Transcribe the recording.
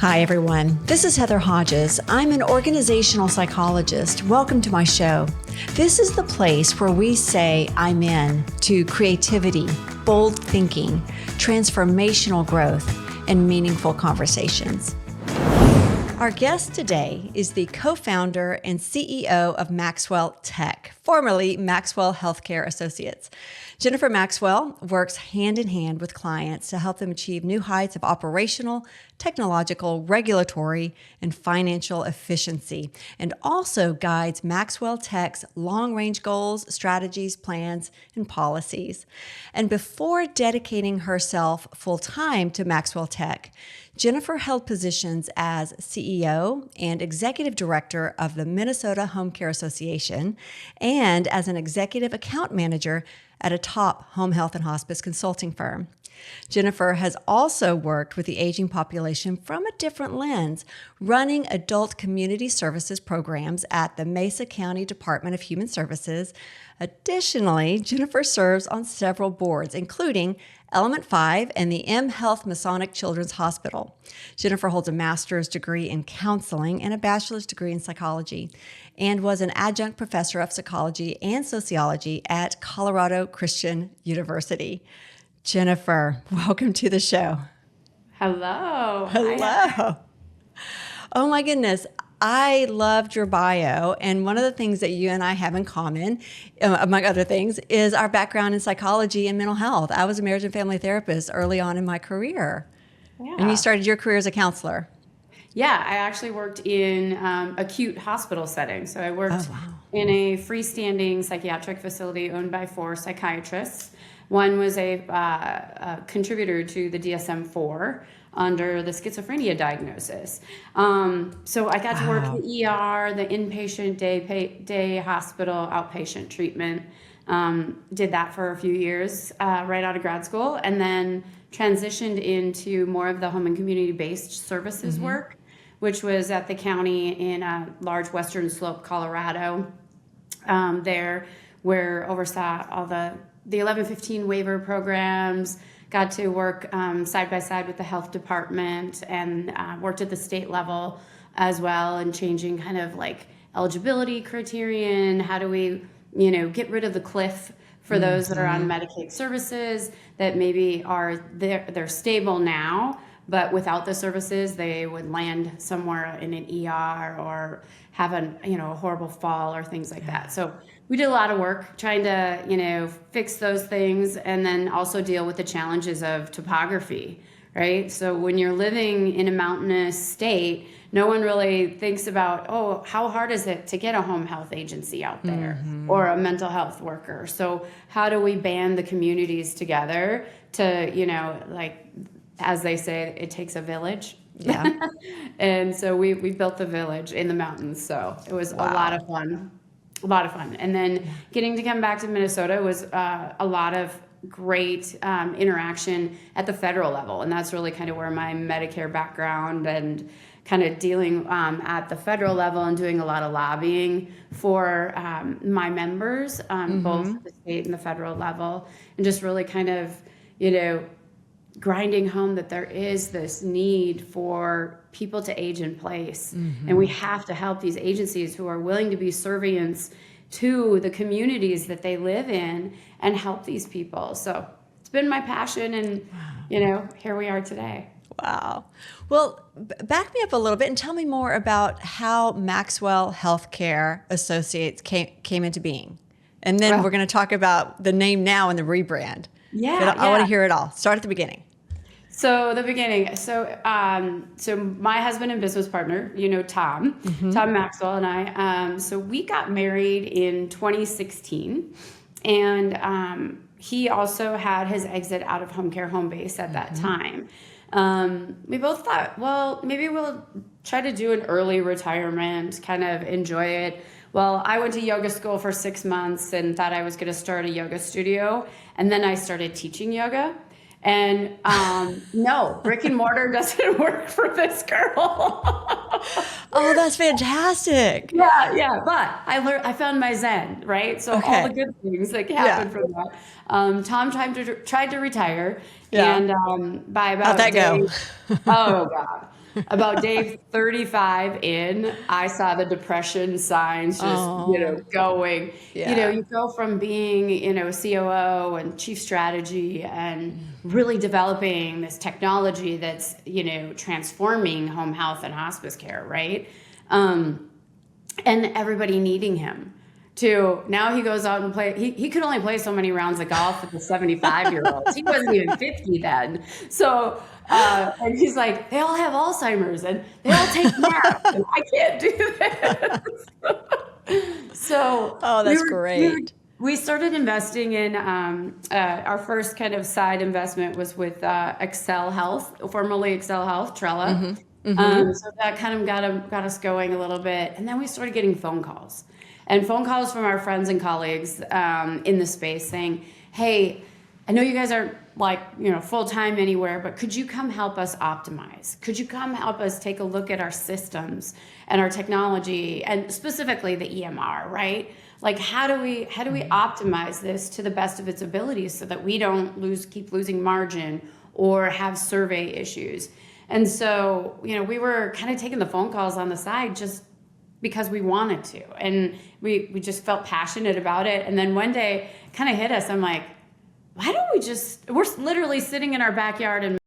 Hi, everyone. This is Heather Hodges. I'm an organizational psychologist. Welcome to my show. This is the place where we say I'm in to creativity, bold thinking, transformational growth, and meaningful conversations. Our guest today is the co-founder and CEO of Maxwell TEC, formerly Maxwell Healthcare Associates. Jennifer Maxwell works hand in hand with clients to help them achieve new heights of operational, technological, regulatory, and financial efficiency, and also guides Maxwell TEC's long-range goals, strategies, plans, and policies. And before dedicating herself full-time to Maxwell TEC, Jennifer held positions as CEO and Executive Director of the Minnesota Home Care Association and as an Executive Account Manager at a top home health and hospice consulting firm. Jennifer has also worked with the aging population from a different lens, running adult community services programs at the Mesa County Department of Human Services. Additionally, Jennifer serves on several boards, including Element 5 and the M Health Masonic Children's Hospital. Jennifer holds a master's degree in counseling and a bachelor's degree in psychology, and was an adjunct professor of psychology and sociology at Colorado Christian University. Jennifer, welcome to the show. Hello. Hello. Oh my goodness. I loved your bio, and one of the things that you and I have in common, among other things, is our background in psychology and mental health. I was a marriage and family therapist early on in my career, and you started your career as a counselor. Yeah, I actually worked in acute hospital setting. So I worked in a freestanding psychiatric facility owned by 4 psychiatrists. One was a contributor to the DSM-4 under the schizophrenia diagnosis. So I got to work in the ER, the inpatient, day hospital, outpatient treatment. Did that for a few years right out of grad school, and then transitioned into more of the home and community-based services work, which was at the county in large Western Slope, Colorado, there where oversaw all the 1115 waiver programs, got to work side by side with the health department, and worked at the state level as well, and changing kind of like eligibility criterion. How do we, get rid of the cliff for those that are on Medicaid services that maybe they're stable now, but without the services, they would land somewhere in an ER or have a horrible fall or things like that. So we did a lot of work trying to, fix those things, and then also deal with the challenges of topography, right? So when you're living in a mountainous state, no one really thinks about, how hard is it to get a home health agency out there or a mental health worker? So how do we band the communities together to, as they say, it takes a village. Yeah. And so we built the village in the mountains. So it was a lot of fun. And then getting to come back to Minnesota was a lot of great interaction at the federal level. And that's really kind of where my Medicare background and kind of dealing at the federal level and doing a lot of lobbying for my members, both at the state and the federal level, and just really kind of, grinding home that there is this need for people to age in place. And we have to help these agencies who are willing to be servants to the communities that they live in and help these people. So it's been my passion, and, here we are today. Wow. Well, back me up a little bit and tell me more about how Maxwell Healthcare Associates came into being. And then we're going to talk about the name now and the rebrand. I want to hear it all. Start at the beginning. So the beginning. So my husband and business partner, Tom Maxwell, and I. So we got married in 2016, and he also had his exit out of home care home base at that time. We both thought, well, maybe we'll try to do an early retirement, kind of enjoy it. Well, I went to yoga school for 6 months and thought I was going to start a yoga studio, and then I started teaching yoga. And no, brick and mortar doesn't work for this girl. Oh, that's fantastic. Yeah. But I found my Zen, right? So all the good things that happened from that. Tom tried to retire. And by about how'd that go? Oh God. About day 35 in, I saw the depression signs just, going. Yeah. You go from being, COO and chief strategy and really developing this technology that's, transforming home health and hospice care, right? And everybody needing him. To now he goes out and play. He could only play so many rounds of golf with the 75-year-olds. He wasn't even 50 then. So, and he's like, they all have Alzheimer's and they all take naps. And I can't do that. So, oh, that's great. We started investing in our first kind of side investment was with Excel Health, formerly Excel Health, Trella. So that kind of got us going a little bit, and then we started getting phone calls. And phone calls from our friends and colleagues in the space saying, hey, I know you guys aren't full-time anywhere, but could you come help us optimize? Could you come help us take a look at our systems and our technology and specifically the EMR, right? Like how do we optimize this to the best of its abilities so that we don't keep losing margin or have survey issues? And so, we were kind of taking the phone calls on the side just because we wanted to, and we just felt passionate about it. And then one day kind of hit us. I'm like, why don't we're literally sitting in our backyard in